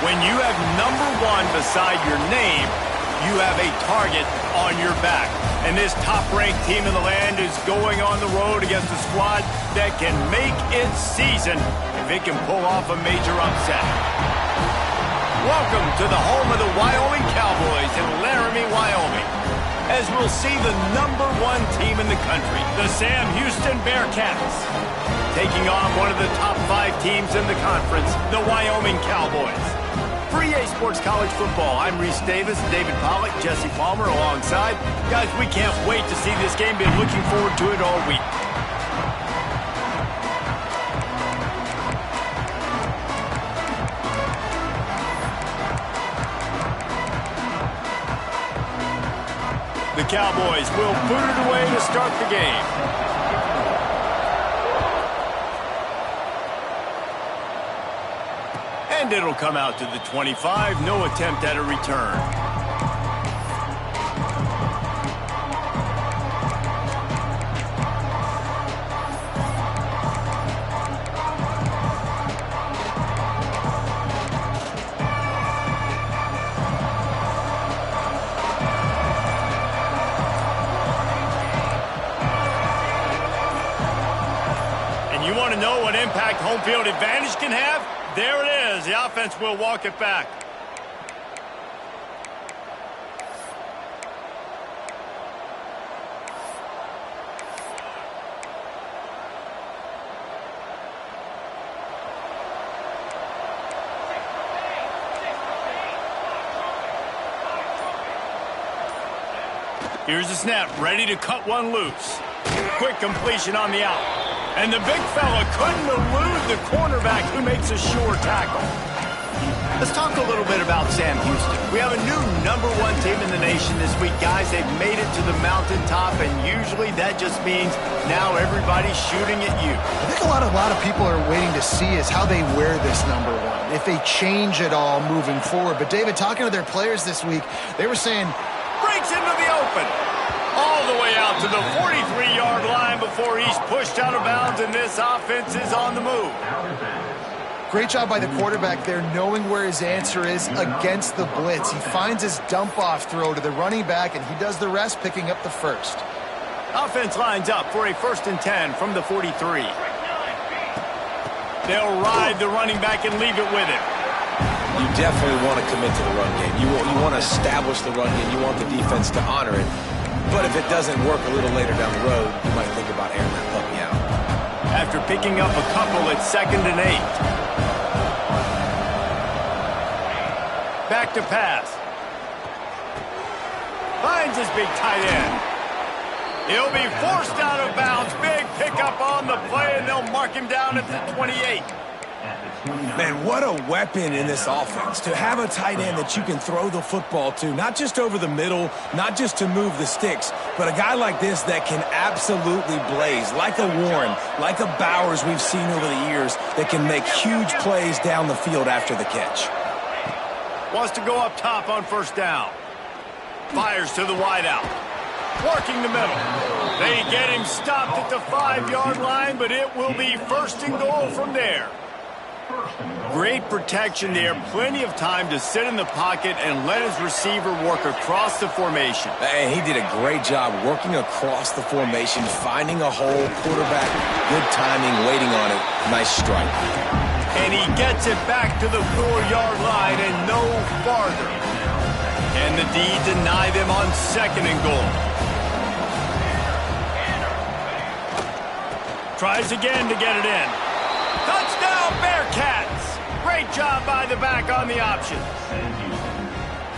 When you have #1 beside your name, you have a target on your back. And this top-ranked team in the land is going on the road against a squad that can make its season if it can pull off a major upset. Welcome to the home of the Wyoming Cowboys in Laramie, Wyoming, as we'll see the #1 team in the country, the Sam Houston Bearcats, taking on one of the top 5 teams in the conference, the Wyoming Cowboys. For EA Sports College Football, I'm Reese Davis, David Pollack, Jesse Palmer alongside. Guys, we can't wait to see this game. Been looking forward to it all week. The Cowboys will boot it away to start the game. And it'll come out to the 25. No attempt at a return. And you want to know what impact home field advantage can have? There it is. The offense will walk it back. Here's the snap, ready to cut one loose. Quick completion on the out. And the big fella couldn't elude the cornerback who makes a sure tackle. Let's talk a little bit about Sam Houston. We have a new #1 team in the nation this week, guys. They've made it to the mountaintop, and usually that just means now everybody's shooting at you. I think a lot of people are waiting to see is how they wear this #1, if they change it all moving forward. But, David, talking to their players this week, they were saying, breaks into the open. All the way out to the 43-yard line before he's pushed out of bounds, and this offense is on the move. Great job by the quarterback there, knowing where his answer is against the blitz. He finds his dump-off throw to the running back, and he does the rest, picking up the first. Offense lines up for a 1st and 10 from the 43. They'll ride the running back and leave it with him. You definitely want to commit to the run game. You want to establish the run game. You want the defense to honor it. But if it doesn't work a little later down the road, you might think about airing that puppy out. After picking up a couple, it's 2nd and 8. Back to pass. Finds his big tight end. He'll be forced out of bounds. Big pickup on the play, and they'll mark him down at the 28. Man, what a weapon in this offense. To have a tight end that you can throw the football to, not just over the middle, not just to move the sticks, but a guy like this that can absolutely blaze, like a Warren, like a Bowers we've seen over the years, that can make huge plays down the field after the catch. Wants to go up top on 1st down. Fires to the wideout. Working the middle. They get him stopped at the 5-yard line, but it will be 1st and goal from there. Great protection there. Plenty of time to sit in the pocket and let his receiver work across the formation. And he did a great job working across the formation, finding a hole, quarterback, good timing, waiting on it. Nice strike. And he gets it back to the 4-yard line and no farther. And the D deny them on 2nd and goal. Tries again to get it in. Touchdown, Bearcats! Great job by the back on the option.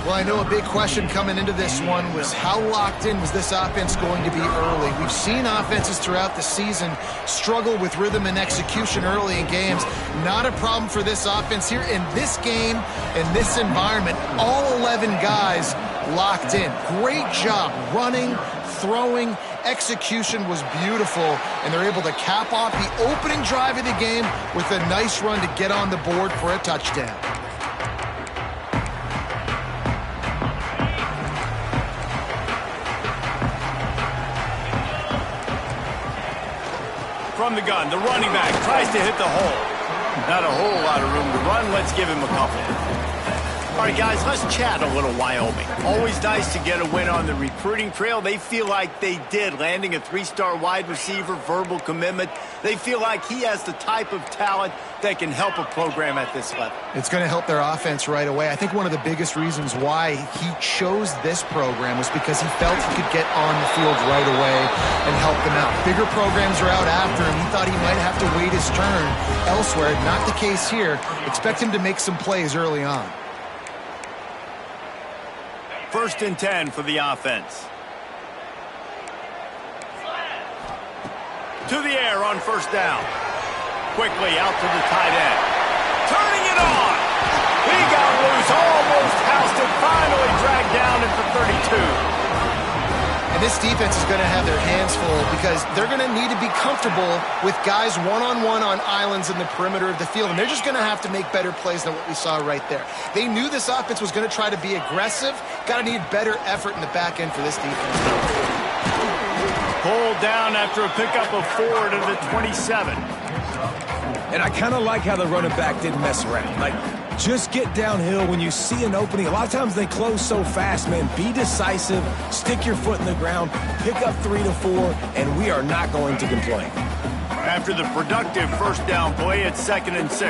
Well, I know a big question coming into this one was how locked in was this offense going to be early? We've seen offenses throughout the season struggle with rhythm and execution early in games. Not a problem for this offense here. In this game, in this environment, all 11 guys locked in. Great job running, throwing. Execution was beautiful, and they're able to cap off the opening drive of the game with a nice run to get on the board for a touchdown. From the gun, the running back tries to hit the hole. Not a whole lot of room to run. Let's give him a couple. All right, guys, let's chat a little Wyoming. Always nice to get a win on the recruiting trail. They feel like they did, landing a 3-star wide receiver, verbal commitment. They feel like he has the type of talent that can help a program at this level. It's going to help their offense right away. I think one of the biggest reasons why he chose this program was because he felt he could get on the field right away and help them out. Bigger programs are out after him. He thought he might have to wait his turn elsewhere. Not the case here. Expect him to make some plays early on. 1st and 10 for the offense. To the air on 1st down. Quickly out to the tight end. Turning it on. He got loose, almost housed it, finally dragged down at the 32. And this defense is going to have their hands full because they're going to need to be comfortable with guys one-on-one on islands in the perimeter of the field. And they're just going to have to make better plays than what we saw right there. They knew this offense was going to try to be aggressive. Got to need better effort in the back end for this defense. Pulled down after a pickup of 4 to the 27. And I kind of like how the running back didn't mess around. Like, just get downhill when you see an opening. A lot of times they close so fast, man. Be decisive, stick your foot in the ground, pick up 3 to 4, and we are not going to complain. After the productive 1st down play, it's 2nd and 6.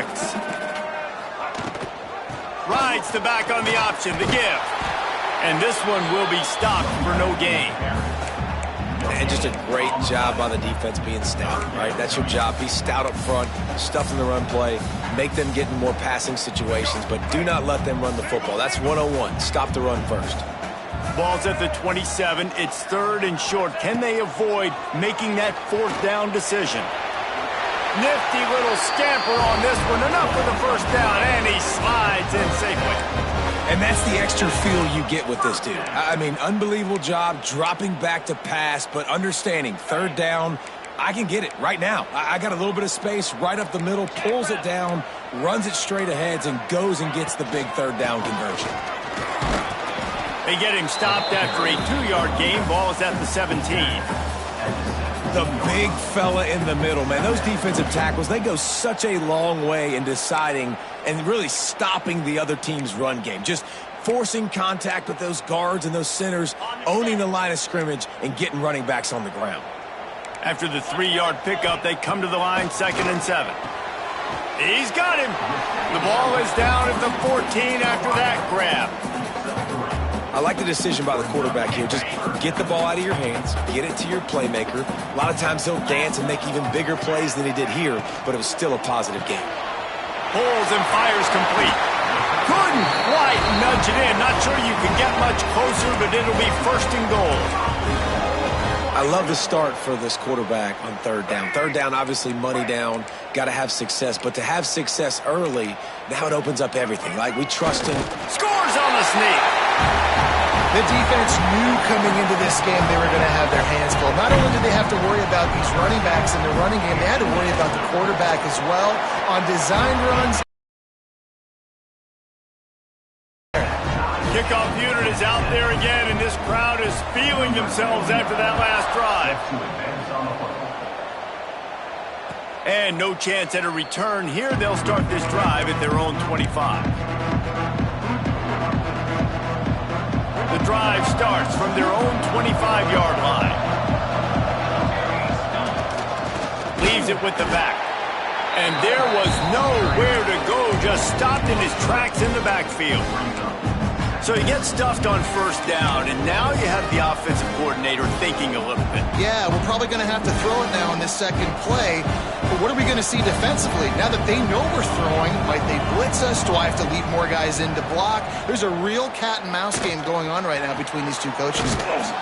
Rides the back on the option, the give. And this one will be stopped for no gain. And just a great job by the defense being stout, right? That's your job. Be stout up front, stuff in the run play, make them get in more passing situations, but do not let them run the football. That's 101. Stop the run first. Ball's at the 27. It's 3rd and short. Can they avoid making that 4th down decision? Nifty little scamper on this one. Enough for the 1st down, and he slides in safely. And that's the extra feel you get with this dude. I mean, unbelievable job dropping back to pass, but understanding 3rd down, I can get it right now. I got a little bit of space right up the middle, pulls it down, runs it straight ahead, and goes and gets the big 3rd down conversion. They get him stopped after a 2-yard gain. Ball is at the 17. The big fella in the middle, man. Those defensive tackles, they go such a long way in deciding and really stopping the other team's run game. Just forcing contact with those guards and those centers, owning the line of scrimmage, and getting running backs on the ground. After the 3-yard pickup, they come to the line, 2nd and 7. He's got him. The ball is down at the 14 after that grab. I like the decision by the quarterback here. Just get the ball out of your hands, get it to your playmaker. A lot of times he'll dance and make even bigger plays than he did here, but it was still a positive game. Pulls and fires complete. Couldn't quite nudge it in. Not sure you can get much closer, but it'll be 1st and goal. I love the start for this quarterback on 3rd down. 3rd down, obviously money down, got to have success. But to have success early, now it opens up everything. Like, we trust him. Scores on the sneak. The defense knew coming into this game they were going to have their hands full. Not only did they have to worry about these running backs in the running game, they had to worry about the quarterback as well on design runs. Kickoff unit is out there again, and this crowd is feeling themselves after that last drive. And no chance at a return here. They'll start this drive at their own 25. The drive starts from their own 25-yard line. Leaves it with the back. And there was nowhere to go, just stopped in his tracks in the backfield. So he gets stuffed on 1st down, and now you have the offensive coordinator thinking a little bit. Yeah, we're probably going to have to throw it now in this 2nd play. But what are we going to see defensively? Now that they know we're throwing, might they blitz us? Do I have to leave more guys in to block? There's a real cat and mouse game going on right now between these two coaching staffs.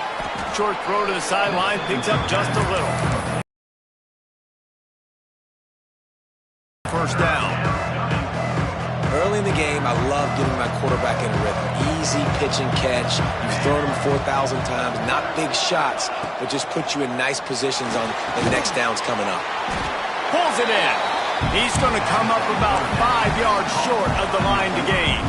Short throw to the sideline, picks up just a little. 1st down. Early in the game, I love getting my quarterback in a rhythm. Easy pitch and catch. You've thrown him 4,000 times. Not big shots, but just put you in nice positions on the next downs coming up. Pulls it in. He's going to come up about 5 yards short of the line to gain.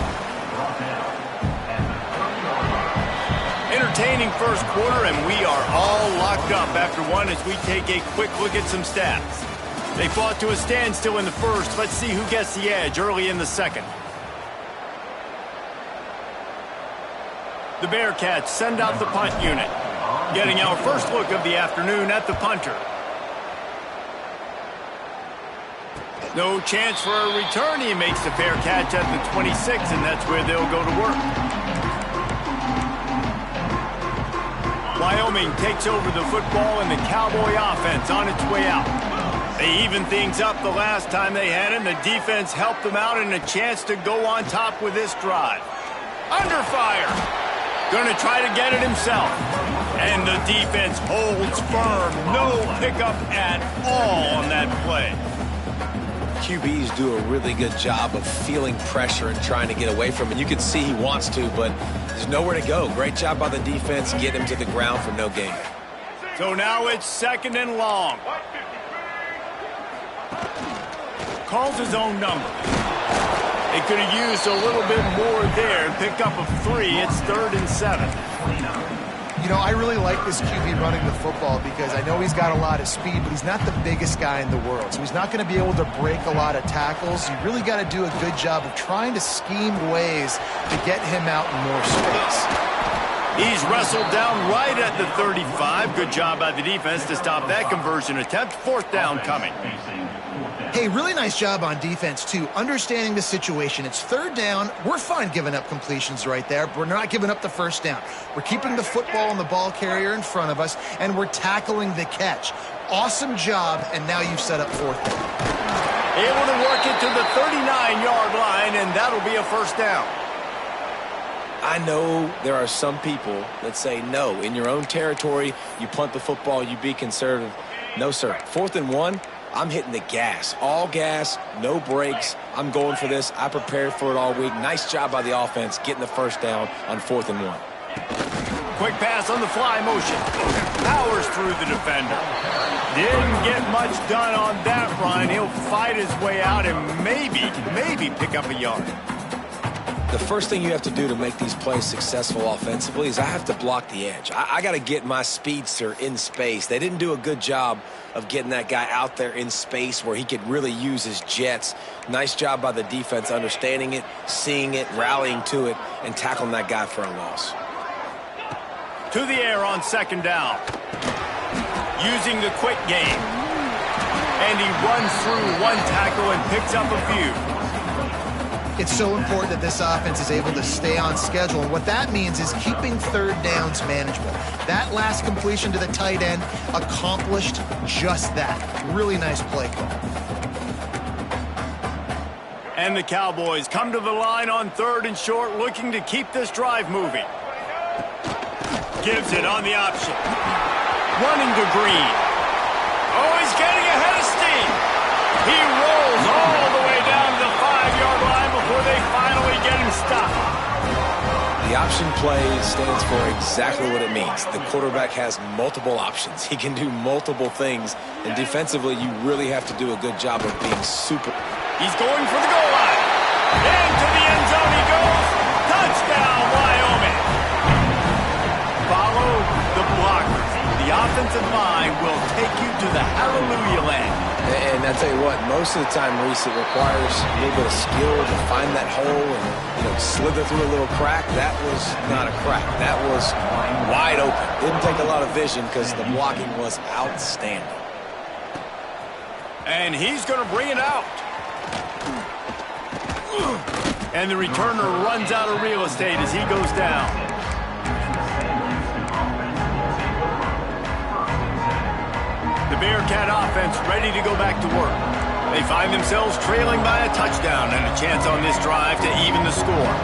Entertaining 1st quarter, and we are all locked up after one as we take a quick look at some stats. They fought to a standstill in the 1st. Let's see who gets the edge early in the 2nd. The Bearcats send out the punt unit. Getting our first look of the afternoon at the punter. No chance for a return. He makes the fair catch at the 26, and that's where they'll go to work. Wyoming takes over the football, and the Cowboy offense on its way out. They evened things up the last time they had it, and the defense helped them out, and a chance to go on top with this drive. Under fire. Going to try to get it himself. And the defense holds firm. No pickup at all on that play. QBs do a really good job of feeling pressure and trying to get away from it. You can see he wants to, but there's nowhere to go. Great job by the defense, get him to the ground for no gain. So now it's 2nd and long. Calls his own number. They could have used a little bit more there and pick up a 3. It's 3rd and 7. You know, I really like this QB running the football because I know he's got a lot of speed, but he's not the biggest guy in the world. So he's not going to be able to break a lot of tackles. You really got to do a good job of trying to scheme ways to get him out in more space. He's wrestled down right at the 35. Good job by the defense to stop that conversion attempt. 4th down coming. Hey, really nice job on defense, too, understanding the situation. It's 3rd down. We're fine giving up completions right there, but we're not giving up the 1st down. We're keeping the football and the ball carrier in front of us, and we're tackling the catch. Awesome job, and now you've set up 4th down. Able to work it to the 39-yard line, and that'll be a 1st down. I know there are some people that say, no, in your own territory, you punt the football, you be conservative. No, sir. 4th and 1. I'm hitting the gas. All gas, no brakes. I'm going for this. I prepared for it all week. Nice job by the offense getting the 1st down on 4th and 1. Quick pass on the fly motion. Powers through the defender. Didn't get much done on that run. He'll fight his way out and maybe pick up a yard. The first thing you have to do to make these plays successful offensively is I have to block the edge. I got to get my speedster in space. They didn't do a good job of getting that guy out there in space where he could really use his jets. Nice job by the defense understanding it, seeing it, rallying to it, and tackling that guy for a loss. To the air on 2nd down. Using the quick game. And he runs through one tackle and picks up a few. It's so important that this offense is able to stay on schedule, and what that means is keeping 3rd downs manageable. That last completion to the tight end accomplished just that. Really nice play call. And the Cowboys come to the line on 3rd and short, looking to keep this drive moving. Gives it on the option. Running to Green. Oh, he's getting ahead of steam. He rolls all the way down to the 5-yard line before they finally get him stopped. The option play stands for exactly what it means. The quarterback has multiple options. He can do multiple things, and defensively, you really have to do a good job of being super. He's going for the goal line. Into the end zone he goes. Touchdown, Wyoming. Follow the blockers. The offensive line will take you to the hallelujah land. And I tell you what, most of the time, Reese, it requires a little bit of skill to find that hole and, slither through a little crack. That was not a crack. That was wide open. Didn't take a lot of vision because the blocking was outstanding. And he's going to bring it out. And the returner runs out of real estate as he goes down. The Bearcat offense ready to go back to work. They find themselves trailing by a touchdown and a chance on this drive to even the score.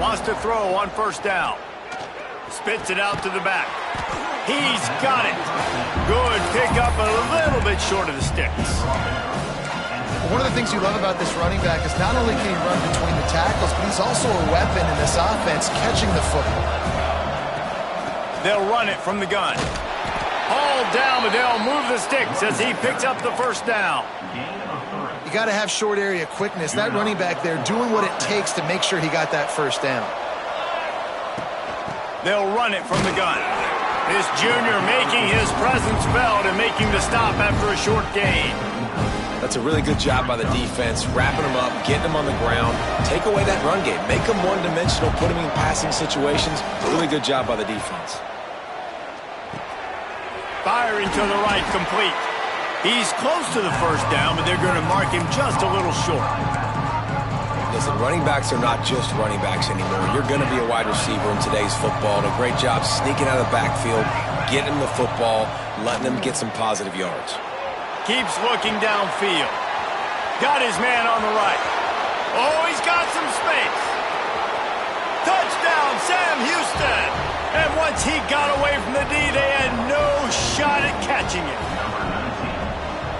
Wants to throw on 1st down. Spits it out to the back. He's got it. Good pickup, a little bit short of the sticks. One of the things you love about this running back is not only can he run between the tackles, but he's also a weapon in this offense catching the football. They'll run it from the gun. Hauled down, but they'll move the sticks as he picks up the 1st down. You got to have short area quickness. That running back there doing what it takes to make sure he got that 1st down. They'll run it from the gun. This junior making his presence felt and making the stop after a short gain. That's a really good job by the defense, wrapping them up, getting them on the ground, take away that run game, make them one-dimensional, put them in passing situations. Really good job by the defense. Firing to the right, complete. He's close to the first down, but they're going to mark him just a little short. Listen, running backs are not just running backs anymore. You're going to be a wide receiver in today's football. And a great job sneaking out of the backfield, getting the football, letting them get some positive yards. Keeps looking downfield. Got his man on the right. Oh, he's got some space. Touchdown, Sam Houston. And once he got away from the D, they had no shot at catching him.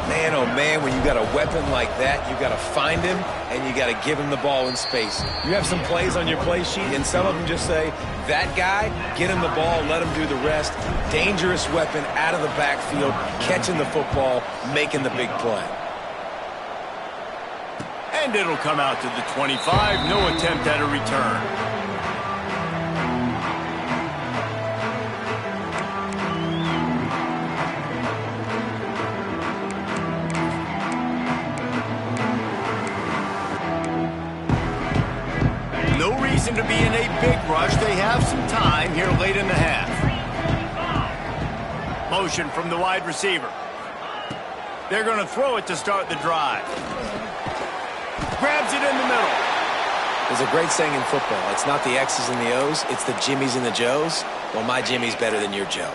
Man, oh man, when you got a weapon like that, you got to find him and you got to give him the ball in space. You have some plays on your play sheet, and some of them just say, that guy, get him the ball, let him do the rest. Dangerous weapon out of the backfield, catching the football, making the big play. And it'll come out to the 25. No attempt at a return. No reason to be in a big rush. They have some time here late in the half. Motion from the wide receiver. They're going to throw it to start the drive. Grabs it in the middle. There's a great saying in football. It's not the X's and the O's, it's the Jimmies and the Joes. Well, my Jimmy's better than your Joe.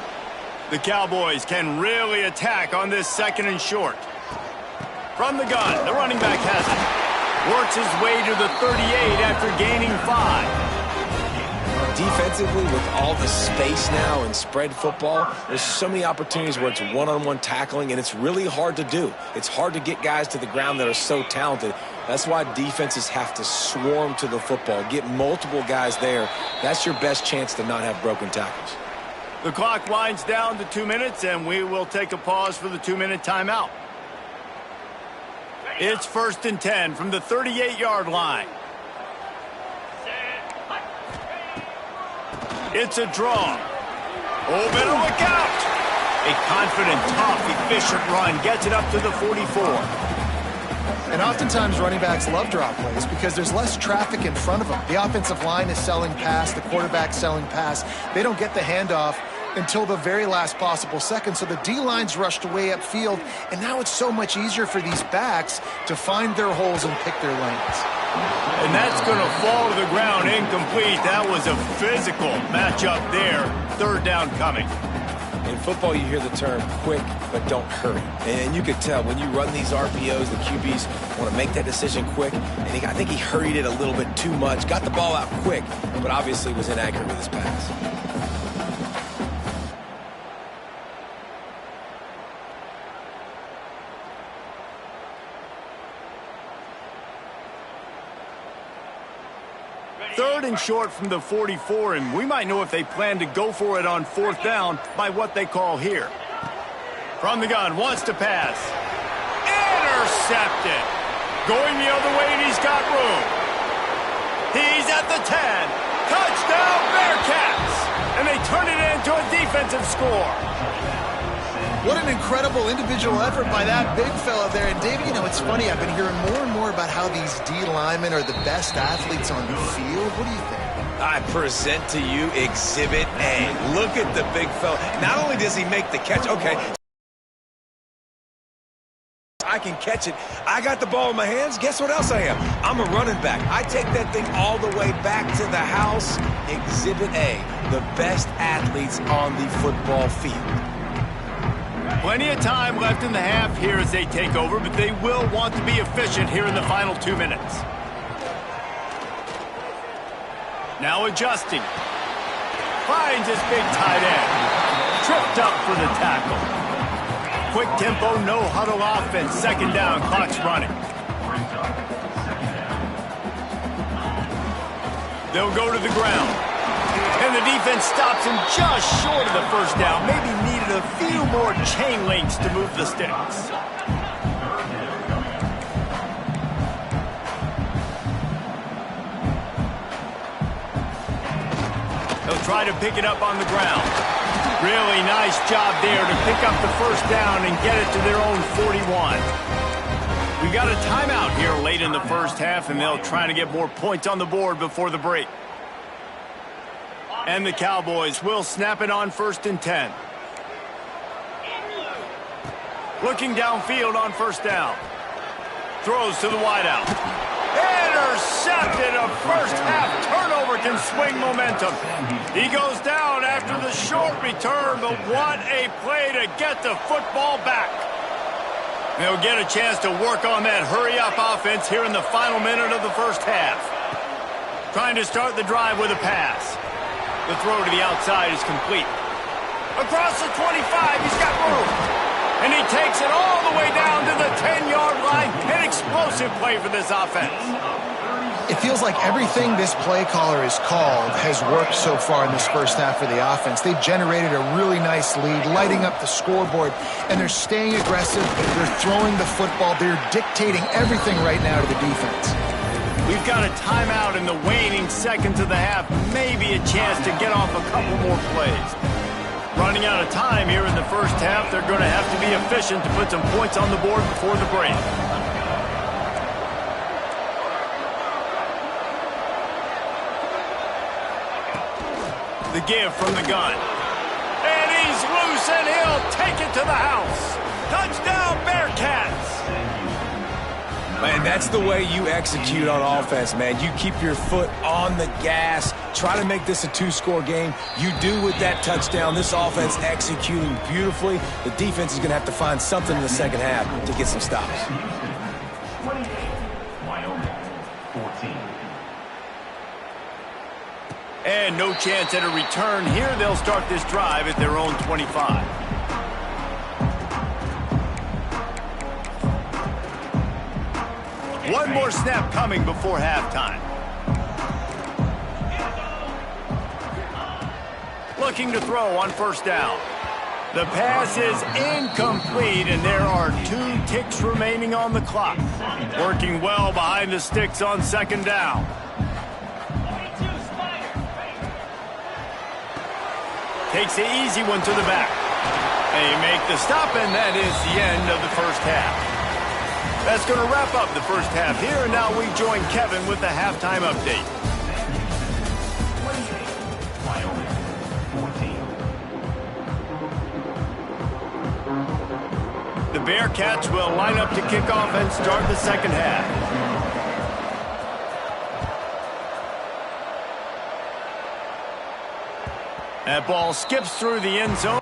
The Cowboys can really attack on this 2nd and short. From the gun, the running back has it. Works his way to the 38 after gaining 5. Defensively, with all the space now and spread football, there's so many opportunities where it's one-on-one tackling, and it's really hard to do. It's hard to get guys to the ground that are so talented. That's why defenses have to swarm to the football, get multiple guys there. That's your best chance to not have broken tackles. The clock winds down to 2 minutes, and we will take a pause for the 2-minute timeout. It's 1st and 10 from the 38-yard line. It's a draw. Oh, better look out. A confident, tough, efficient run gets it up to the 44. And oftentimes running backs love drop plays because there's less traffic in front of them. The offensive line is selling pass, the quarterback's selling pass. They don't get the handoff until the very last possible second. So the D-line's rushed away upfield, and now it's so much easier for these backs to find their holes and pick their lanes. And that's going to fall to the ground incomplete. That was a physical matchup there. 3rd down coming. In football, you hear the term quick, but don't hurry. And you could tell when you run these RPOs, the QBs want to make that decision quick. And I think he hurried it a little bit too much, got the ball out quick, but obviously was inaccurate with his pass. Third and short from the 44, and we might know if they plan to go for it on 4th down by what they call here. From the gun, wants to pass. Intercepted. Going the other way, and he's got room. He's at the 10. Touchdown, Bearcats! And they turn it into a defensive score. What an incredible individual effort by that big fella there. And, David, you know, it's funny. I've been hearing more and more about how these D linemen are the best athletes on the field. What do you think? I present to you Exhibit A. Look at the big fella. Not only does he make the catch, okay, I can catch it. I got the ball in my hands. Guess what else I am? I'm a running back. I take that thing all the way back to the house. Exhibit A, the best athletes on the football field. Plenty of time left in the half here as they take over, but they will want to be efficient here in the final 2 minutes. Now adjusting. Finds his big tight end. Tripped up for the tackle. Quick tempo, no huddle offense. 2nd down, clock's running. They'll go to the ground. And the defense stops him just short of the 1st down. Maybe needed a few more chain links to move the sticks. They'll try to pick it up on the ground. Really nice job there to pick up the 1st down and get it to their own 41. We've got a timeout here late in the first half, and they'll try to get more points on the board before the break. And the Cowboys will snap it on 1st and 10. Looking downfield on 1st down. Throws to the wideout. Intercepted. A first-half turnover can swing momentum. He goes down after the short return, but what a play to get the football back. They'll get a chance to work on that hurry-up offense here in the final minute of the first half. Trying to start the drive with a pass. The throw to the outside is complete. Across the 25, he's got room. And he takes it all the way down to the 10-yard line. An explosive play for this offense. It feels like everything this play caller has called has worked so far in this first half for the offense. They've generated a really nice lead, lighting up the scoreboard, and they're staying aggressive. They're throwing the football. They're dictating everything right now to the defense. We've got a timeout in the waning seconds of the half. Maybe a chance to get off a couple more plays. Running out of time here in the first half, they're going to have to be efficient to put some points on the board before the break. The give from the gun. And he's loose, and he'll take it to the house. Touchdown, Bearcats! Man, that's the way you execute on offense, man. You keep your foot on the gas. Try to make this a two-score game. You do with that touchdown. This offense executing beautifully. The defense is going to have to find something in the second half to get some stops. And no chance at a return here. They'll start this drive at their own 25. One more snap coming before halftime. Looking to throw on 1st down. The pass is incomplete, and there are 2 ticks remaining on the clock. Working well behind the sticks on 2nd down. Takes the easy one to the back. They make the stop, and that is the end of the first half. That's going to wrap up the first half here, and now we join Kevin with the halftime update. The Bearcats will line up to kick off and start the second half. That ball skips through the end zone.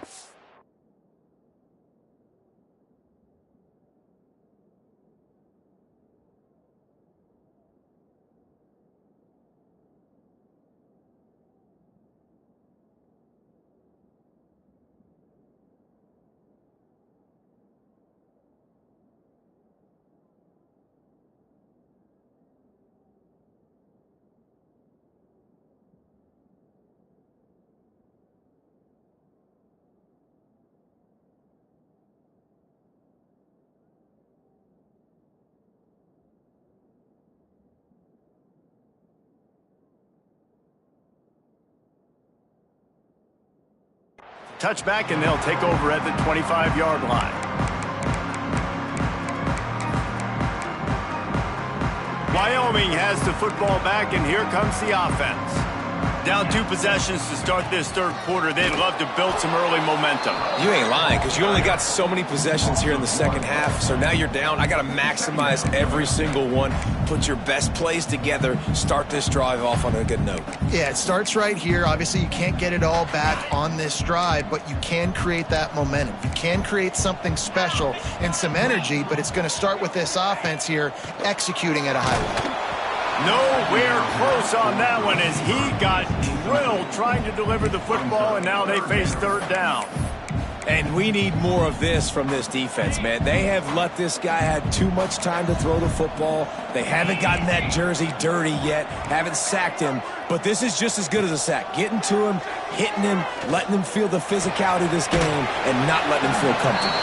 Touchback, and they'll take over at the 25-yard line. Wyoming has the football back, and here comes the offense. Down 2 possessions to start this third quarter. They'd love to build some early momentum. You ain't lying, because you only got so many possessions here in the second half, so now you're down. I got to maximize every single one. Put your best plays together. Start this drive off on a good note. Yeah, it starts right here. Obviously, you can't get it all back on this drive, but you can create that momentum. You can create something special and some energy, but it's going to start with this offense here executing at a high level. Nowhere close on that one as he got drilled trying to deliver the football, and now they face 3rd down. And we need more of this from this defense, man. They have let this guy have too much time to throw the football. They haven't gotten that jersey dirty yet, haven't sacked him. But this is just as good as a sack. Getting to him, hitting him, letting him feel the physicality of this game, and not letting him feel comfortable.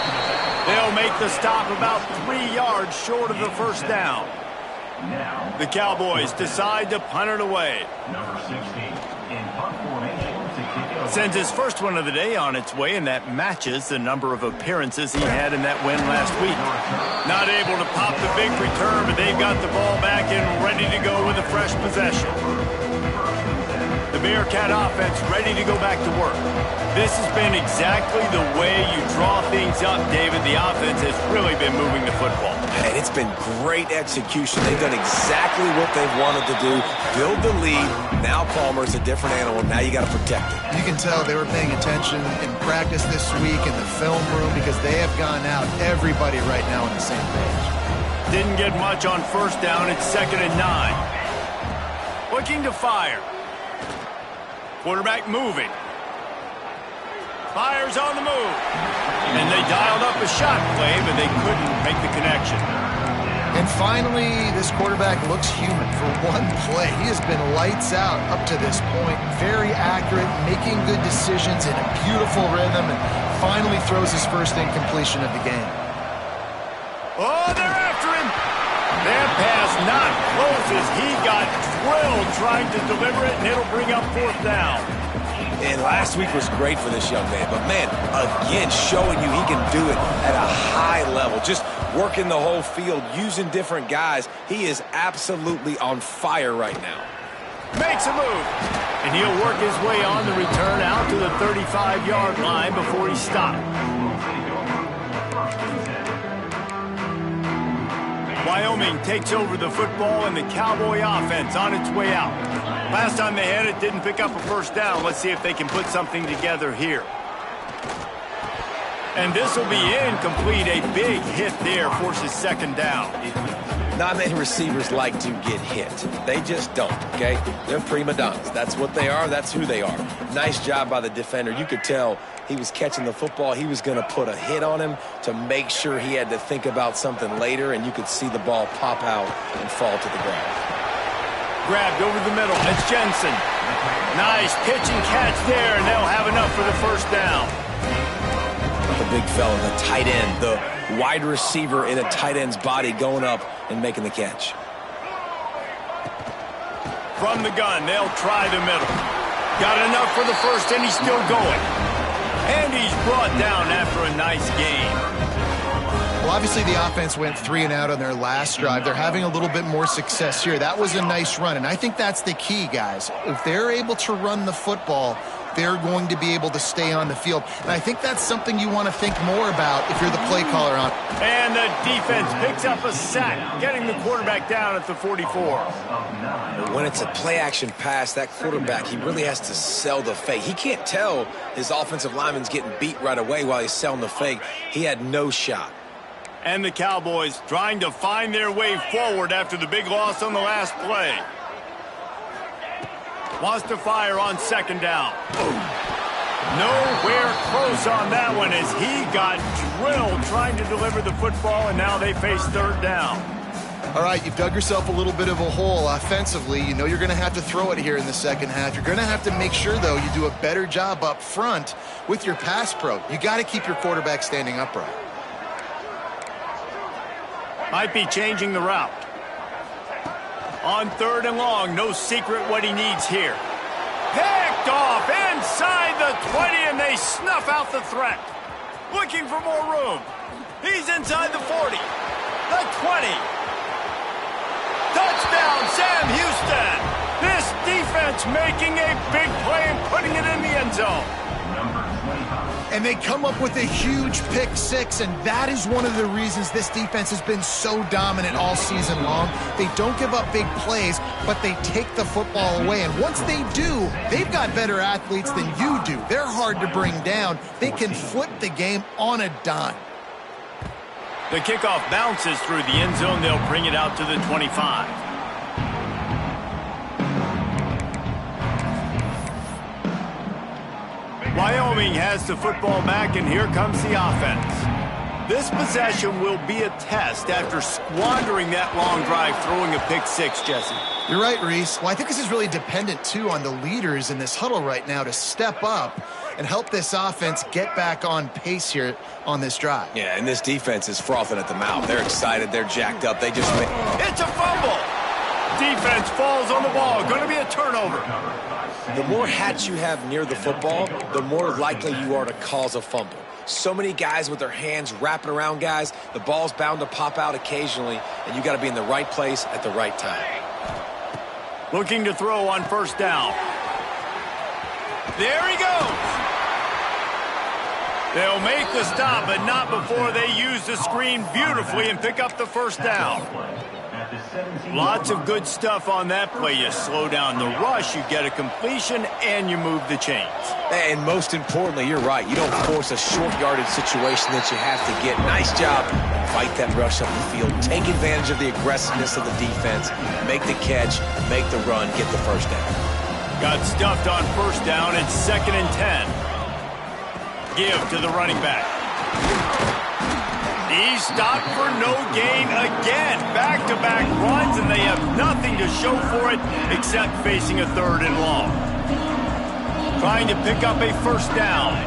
They'll make the stop about 3 yards short of the 1st down. The Cowboys decide to punt it away. Number 16 in punt formation to Sends his first one of the day on its way, and that matches the number of appearances he had in that win last week. Not able to pop the big return, but they've got the ball back and ready to go with a fresh possession. The Bearcat offense ready to go back to work. This has been exactly the way you draw things up, David. The offense has really been moving the football. And it's been great execution. They've done exactly what they've wanted to do. Build the lead. Now Palmer's a different animal. Now you got to protect it. You can tell they were paying attention in practice this week in the film room because they have gone out, everybody right now on the same page. Didn't get much on first down. It's 2nd and 9. Looking to fire. Quarterback moving. Fires on the move. And they dialed up a shot play, but they couldn't make the connection. And finally, this quarterback looks human for one play. He has been lights out up to this point. Very accurate, making good decisions in a beautiful rhythm, and finally throws his first incompletion of the game. Oh, they're after him. That pass not close as he got drilled trying to deliver it, and it'll bring up 4th down. And last week was great for this young man. But, man, again, showing you he can do it at a high level. Just working the whole field, using different guys. He is absolutely on fire right now. Makes a move. And he'll work his way on the return out to the 35-yard line before he stopped. Wyoming takes over the football, and the Cowboy offense on its way out. Last time they had it, didn't pick up a first down. Let's see if they can put something together here. And this will be incomplete. A big hit there forces 2nd down. Not many receivers like to get hit. They just don't, okay? They're prima donnas. That's what they are. That's who they are. Nice job by the defender. You could tell he was catching the football. He was going to put a hit on him to make sure he had to think about something later, and you could see the ball pop out and fall to the ground. Grabbed over the middle. It's Jensen. Nice pitch and catch there, and they'll have enough for the first down. The big fella, the tight end, the wide receiver in a tight end's body going up and making the catch. From the gun, they'll try the middle. Got enough for the first, and he's still going. And he's brought down after a nice game. Well, obviously the offense went 3 and out on their last drive. They're having a little bit more success here. That was a nice run, and I think that's the key, guys. If they're able to run the football, they're going to be able to stay on the field. And I think that's something you want to think more about if you're the play caller on. And the defense picks up a sack, getting the quarterback down at the 44. When it's a play-action pass, that quarterback, he really has to sell the fake. He can't tell his offensive lineman's getting beat right away while he's selling the fake. He had no shot. And the Cowboys trying to find their way forward after the big loss on the last play. Wants to fire on 2nd down. Nowhere close on that one as he got drilled trying to deliver the football, and now they face 3rd down. All right, you've dug yourself a little bit of a hole offensively. You know you're going to have to throw it here in the second half. You're going to have to make sure, though, you do a better job up front with your pass pro. You got to keep your quarterback standing upright. Might be changing the route. On 3rd and long, no secret what he needs here. Picked off inside the 20, and they snuff out the threat. Looking for more room. He's inside the 40, the 20. Touchdown, Sam Houston. This defense making a big play and putting it in the end zone. And they come up with a huge pick 6, and that is one of the reasons this defense has been so dominant all season long. They don't give up big plays, but they take the football away. And once they do, they've got better athletes than you do. They're hard to bring down. They can flip the game on a dime. The kickoff bounces through the end zone. They'll bring it out to the 25. Wyoming has the football back, and here comes the offense. This possession will be a test after squandering that long drive, throwing a pick 6, Jesse. You're right, Reese. Well, I think this is really dependent, too, on the leaders in this huddle right now to step up and help this offense get back on pace here on this drive. Yeah, and this defense is frothing at the mouth. They're excited. They're jacked up. They just It's a fumble. Defense falls on the ball. Going to be a turnover. the more hats you have near the football, the more likely you are to cause a fumble. So many guys with their hands wrapping around guys, the ball's bound to pop out occasionally, and you got to be in the right place at the right time. Looking to throw on first down. There he goes. They'll make the stop, but not before they use the screen beautifully and pick up the first down. Lots of good stuff on that play. You slow down the rush, you get a completion, and you move the chains. And most importantly, you're right. You don't force a short yardage situation that you have to get. Nice job. Fight that rush up the field. Take advantage of the aggressiveness of the defense. Make the catch, make the run, get the first down. Got stuffed on first down. It's 2nd and 10. Give to the running back. He's stopped for no gain again. Back-to-back runs, and they have nothing to show for it except facing a 3rd and long. Trying to pick up a first down.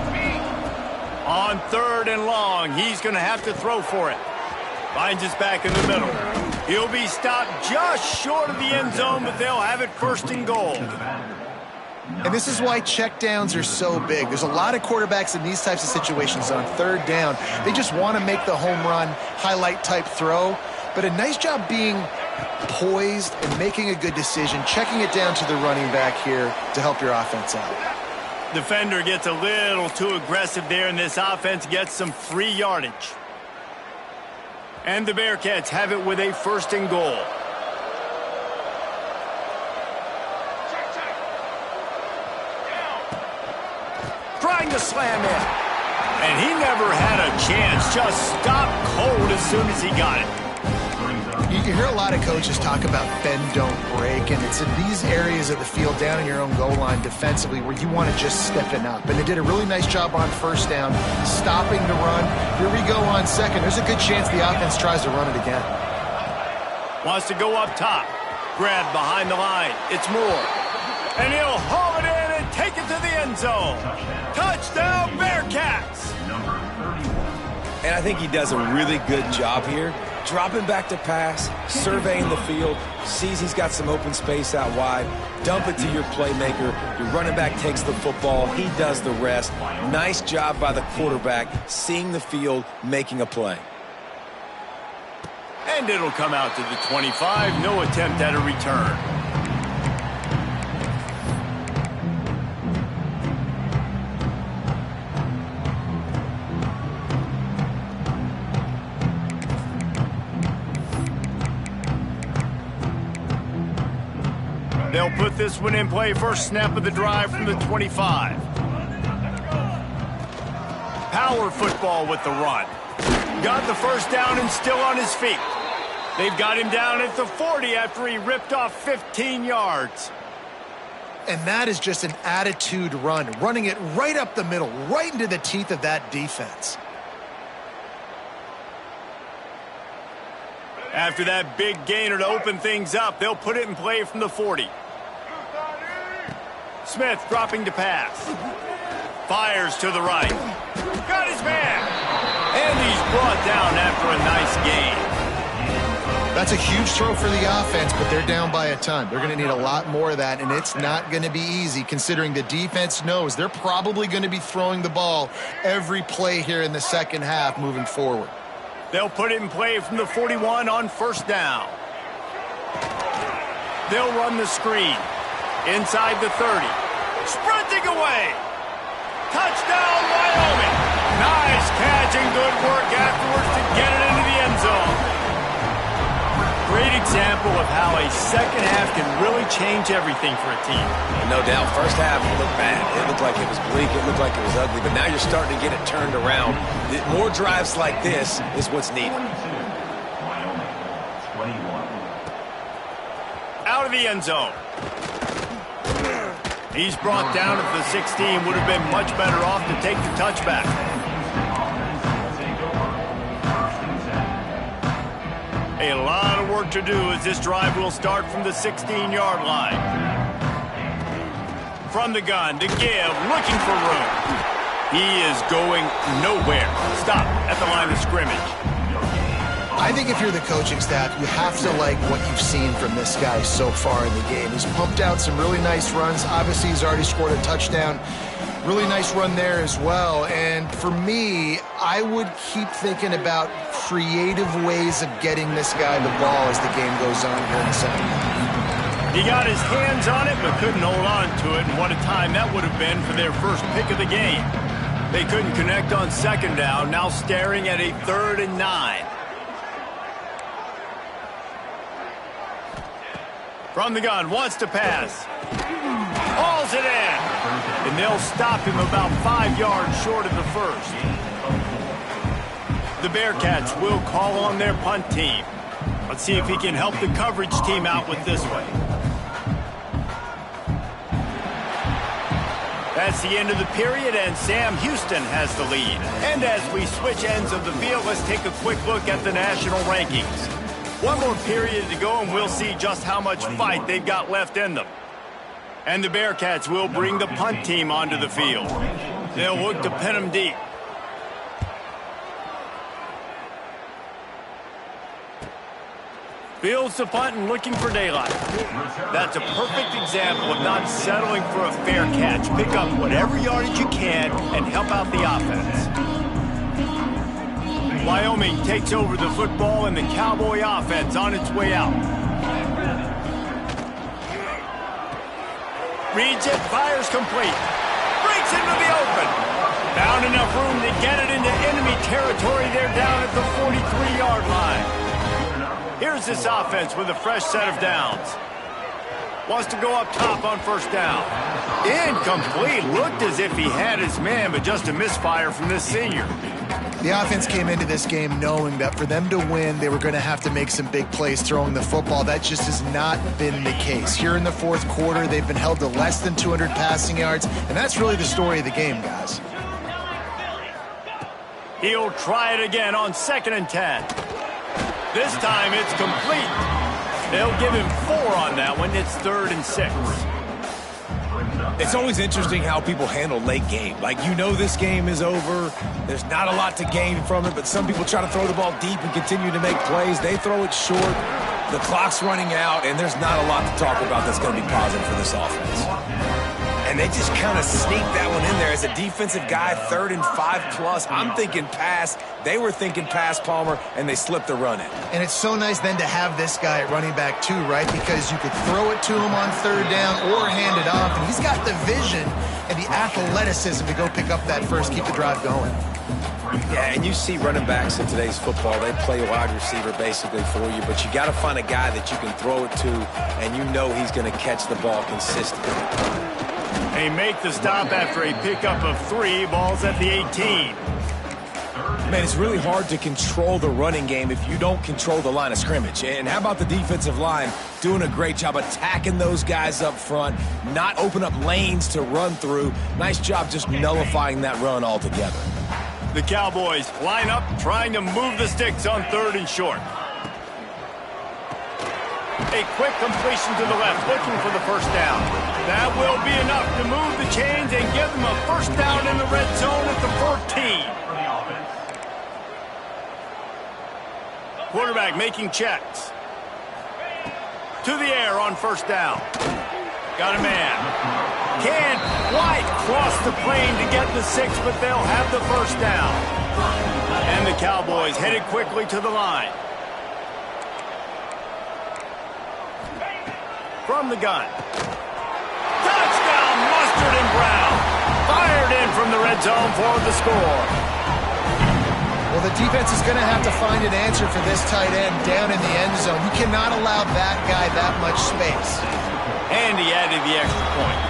On 3rd and long, he's going to have to throw for it. Finds his back in the middle. He'll be stopped just short of the end zone, but they'll have it 1st and goal. And this is why checkdowns are so big. There's a lot of quarterbacks in these types of situations on 3rd down. They just want to make the home run, highlight type throw. But a nice job being poised and making a good decision, checking it down to the running back here to help your offense out. Defender gets a little too aggressive there, and this offense gets some free yardage. And the Bearcats have it with a 1st and goal. Trying to slam in. And he never had a chance. Just stopped cold as soon as he got it. You hear a lot of coaches talk about bend, don't break, and it's in these areas of the field down in your own goal line defensively where you want to just stiffen up. And they did a really nice job on first down, stopping the run. Here we go on 2nd. There's a good chance the offense tries to run it again. Wants to go up top. Grab behind the line. It's Moore. And he'll haul it in and take it to the end zone. Touchdown, Bearcats! And I think he does a really good job here. Dropping back to pass, surveying the field, sees he's got some open space out wide, dump it to your playmaker, your running back takes the football, he does the rest. Nice job by the quarterback, seeing the field, making a play. And it'll come out to the 25, no attempt at a return. They'll put this one in play. First snap of the drive from the 25. Power football with the run. Got the first down and still on his feet. They've got him down at the 40 after he ripped off 15 yards. And that is just an attitude run, running it right up the middle, right into the teeth of that defense. After that big gainer to open things up, they'll put it in play from the 40. Smith dropping to pass. Fires to the right. Got his man. And he's brought down after a nice gain. That's a huge throw for the offense, but they're down by a ton. They're going to need a lot more of that, and it's not going to be easy considering the defense knows they're probably going to be throwing the ball every play here in the second half moving forward. They'll put it in play from the 41 on first down. They'll run the screen. Inside the 30. Sprinting away. Touchdown, Wyoming. Nice catch and good work afterwards to get it into the end zone. Great example of how a second half can really change everything for a team. No doubt. First half, it looked bad. It looked like it was bleak. It looked like it was ugly. But now you're starting to get it turned around. More drives like this is what's needed. Out of the end zone. He's brought down at the 16. Would have been much better off to take the touchback. A lot of work to do as this drive will start from the 16-yard line. From the gun to give, looking for room. He is going nowhere. Stop at the line of scrimmage. I think if you're the coaching staff, you have to like what you've seen from this guy so far in the game. He's pumped out some really nice runs. Obviously, he's already scored a touchdown. Really nice run there as well. And for me, I would keep thinking about creative ways of getting this guy the ball as the game goes on here in the second half. He got his hands on it, but couldn't hold on to it. And what a time that would have been for their first pick of the game. They couldn't connect on second down, now staring at a 3rd and 9. From the gun, wants to pass. Hauls it in. And they'll stop him about 5 yards short of the first. The Bearcats will call on their punt team. Let's see if he can help the coverage team out with this one. That's the end of the period, and Sam Houston has the lead. And as we switch ends of the field, let's take a quick look at the national rankings. One more period to go, and we'll see just how much fight they've got left in them. And the Bearcats will bring the punt team onto the field. They'll look to pin them deep. Fields the punt and looking for daylight. That's a perfect example of not settling for a fair catch. Pick up whatever yardage you can and help out the offense. Wyoming takes over the football and the Cowboy offense on its way out. Reads it, fires complete. Breaks into the open. Found enough room to get it into enemy territory. They're down at the 43-yard line. Here's this offense with a fresh set of downs. Wants to go up top on first down. Incomplete. Looked as if he had his man, but just a misfire from this senior. The offense came into this game knowing that for them to win, they were going to have to make some big plays throwing the football. That just has not been the case. Here in the fourth quarter, they've been held to less than 200 passing yards, and that's really the story of the game, guys. He'll try it again on 2nd and 10. This time it's complete. They'll give him 4 on that one. It's 3rd and 6. It's always interesting how people handle late game. Like, you know this game is over. There's not a lot to gain from it, but some people try to throw the ball deep and continue to make plays. They throw it short. The clock's running out, and there's not a lot to talk about that's going to be positive for this offense. And they just kind of sneak that one in there as a defensive guy, 3rd and 5+. I'm thinking pass. They were thinking pass, Palmer, and they slipped the run in. And it's so nice then to have this guy at running back too, right? Because you could throw it to him on 3rd down or hand it off. And he's got the vision and the athleticism to go pick up that first, keep the drive going. Yeah, and you see running backs in today's football, they play a wide receiver basically for you, but you got to find a guy that you can throw it to, and you know he's going to catch the ball consistently. They make the stop after a pickup of 3. Ball's at the 18. Man, it's really hard to control the running game if you don't control the line of scrimmage. And how about the defensive line doing a great job attacking those guys up front, not open up lanes to run through. Nice job just nullifying that run altogether. The Cowboys line up, trying to move the sticks on 3rd and short. A quick completion to the left, looking for the first down. That will be enough to move the chains and give them a first down in the red zone at the 14. Quarterback making checks. To the air on first down. Got a man. Can't quite cross the plane to get the 6, but they'll have the first down. And the Cowboys headed quickly to the line. From the gun. Touchdown, Mustard and Brown. Fired in from the red zone for the score. Well, the defense is going to have to find an answer for this tight end down in the end zone. You cannot allow that guy that much space. And he added the extra point.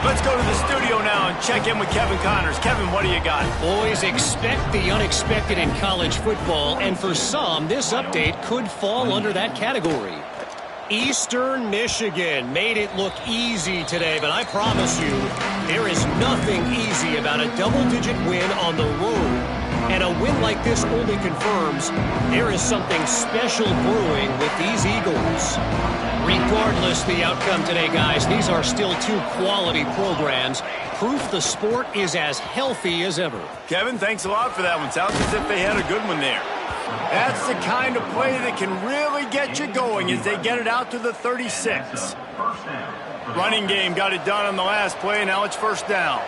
Let's go to the studio now and check in with Kevin Connors. Kevin, what do you got? Boys, expect the unexpected in college football, and for some, this update could fall under that category. Eastern Michigan made it look easy today, but I promise you, there is nothing easy about a double-digit win on the road And a win like this only confirms there is something special brewing with these Eagles. Regardless the outcome today, guys, these are still two quality programs. Proof the sport is as healthy as ever. Kevin, thanks a lot for that one. Sounds as if they had a good one there. That's the kind of play that can really get you going as they get it out to the 36. Running game got it done on the last play, and now it's first down.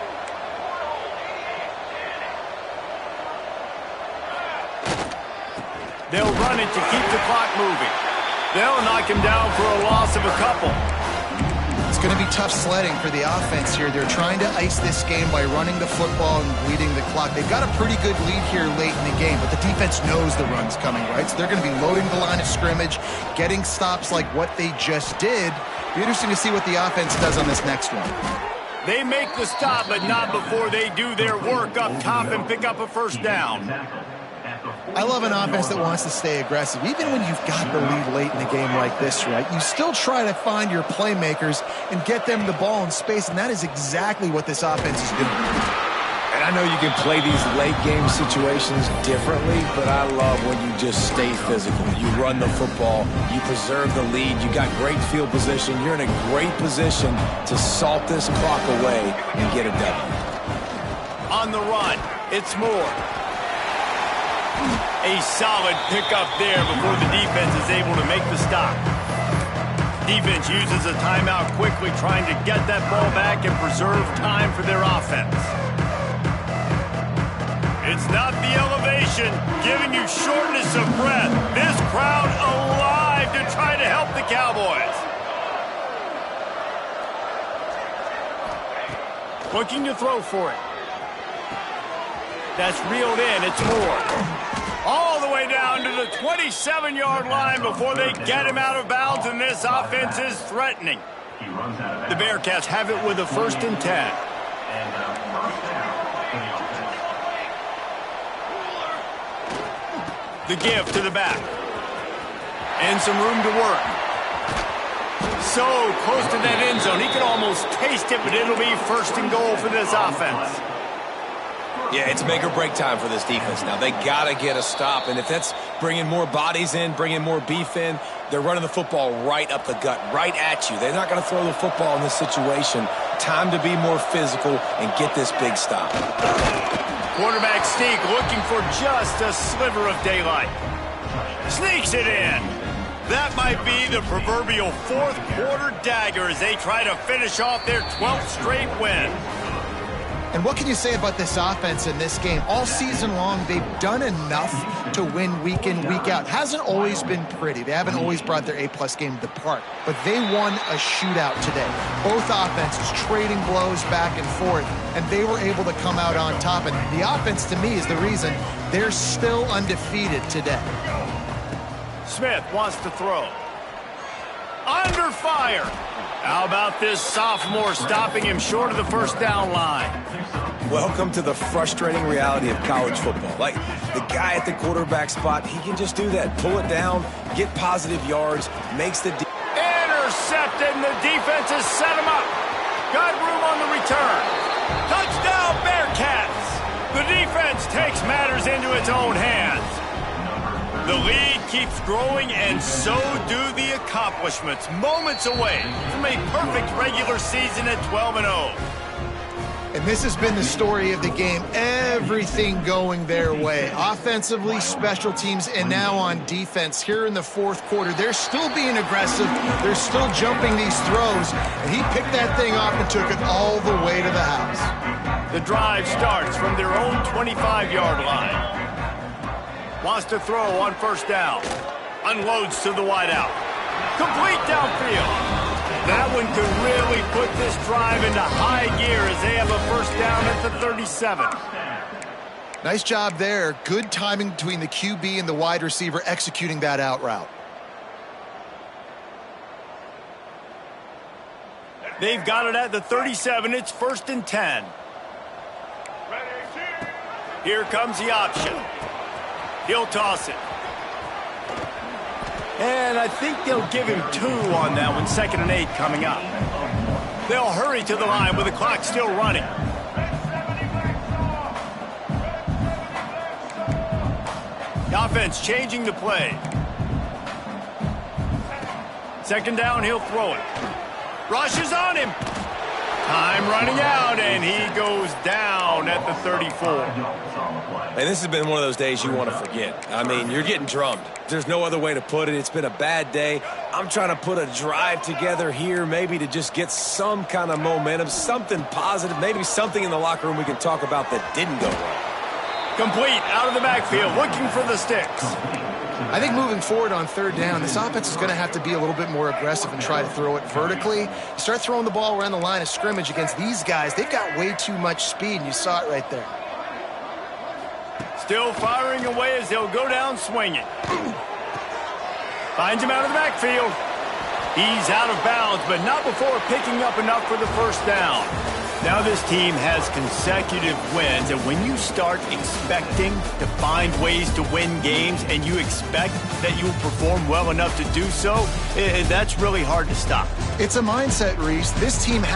They'll run it to keep the clock moving. They'll knock him down for a loss of a couple. It's going to be tough sledding for the offense here. They're trying to ice this game by running the football and bleeding the clock. They've got a pretty good lead here late in the game, but the defense knows the run's coming, right? So they're going to be loading the line of scrimmage, getting stops like what they just did. Be interesting to see what the offense does on this next one. They make the stop, but not before they do their work up top and pick up a first down. I love an offense that wants to stay aggressive. Even when you've got the lead late in a game like this, right, you still try to find your playmakers and get them the ball in space, and that is exactly what this offense is doing. And I know you can play these late game situations differently, but I love when you just stay physical. You run the football, you preserve the lead, you got great field position, you're in a great position to salt this clock away and get a W. On the run, it's Moore. A solid pickup there before the defense is able to make the stop. Defense uses a timeout quickly, trying to get that ball back and preserve time for their offense. It's not the elevation giving you shortness of breath. This crowd alive to try to help the Cowboys. Looking to throw for it. That's reeled in. It's Moore. All the way down to the 27-yard line before they get him out of bounds, and this offense is threatening. The Bearcats have it with a 1st and 10. The give to the back. And some room to work. So close to that end zone. He could almost taste it, but it'll be 1st and goal for this offense. Yeah, it's make or break time for this defense now. They got to get a stop, and if that's bringing more bodies in, bringing more beef in, they're running the football right up the gut, right at you. They're not going to throw the football in this situation. Time to be more physical and get this big stop. Quarterback sneak looking for just a sliver of daylight. Sneaks it in. That might be the proverbial 4th quarter dagger as they try to finish off their 12th straight win. And what can you say about this offense in this game? All season long, they've done enough to win week in, week out. Hasn't always been pretty. They haven't always brought their A-plus game to the park. But they won a shootout today. Both offenses trading blows back and forth, and they were able to come out on top. And the offense, to me, is the reason they're still undefeated today. Smith wants to throw. Under fire. How about this sophomore stopping him short of the 1st down line? Welcome to the frustrating reality of college football. Like, the guy at the quarterback spot, he can just do that. Pull it down, get positive yards, makes the... Intercepted, and the defense has set him up. Got room on the return. Touchdown, Bearcats! The defense takes matters into its own hands. The lead keeps growing, and so do the accomplishments. Moments away from a perfect regular season at 12-0. And this has been the story of the game. Everything going their way. Offensively, special teams, and now on defense. Here in the 4th quarter, they're still being aggressive. They're still jumping these throws. And he picked that thing off and took it all the way to the house. The drive starts from their own 25-yard line. Wants to throw on 1st down. Unloads to the wideout. Complete downfield. That one could really put this drive into high gear as they have a 1st down at the 37. Nice job there. Good timing between the QB and the wide receiver executing that out route. They've got it at the 37. It's 1st and 10. Here comes the option. He'll toss it. And I think they'll give him 2 on that one. 2nd and 8 coming up. They'll hurry to the line with the clock still running. Offense changing the play. Second down, he'll throw it. Rushes on him. Time running out, and he goes down at the 34. Hey, this has been one of those days you want to forget. I mean, you're getting drummed. There's no other way to put it. It's been a bad day. I'm trying to put a drive together here, maybe to just get some kind of momentum, something positive, maybe something in the locker room we can talk about that didn't go wrong. Complete, out of the backfield, looking for the sticks. I think moving forward on third down, this offense is going to have to be a little bit more aggressive and try to throw it vertically. You start throwing the ball around the line of scrimmage against these guys, they've got way too much speed, and you saw it right there. Still firing away as he'll go down swinging. Finds him out of the backfield. He's out of bounds, but not before picking up enough for the first down. Now this team has consecutive wins, and when you start expecting to find ways to win games and you expect that you'll perform well enough to do so, that's really hard to stop. It's a mindset, Reese. This team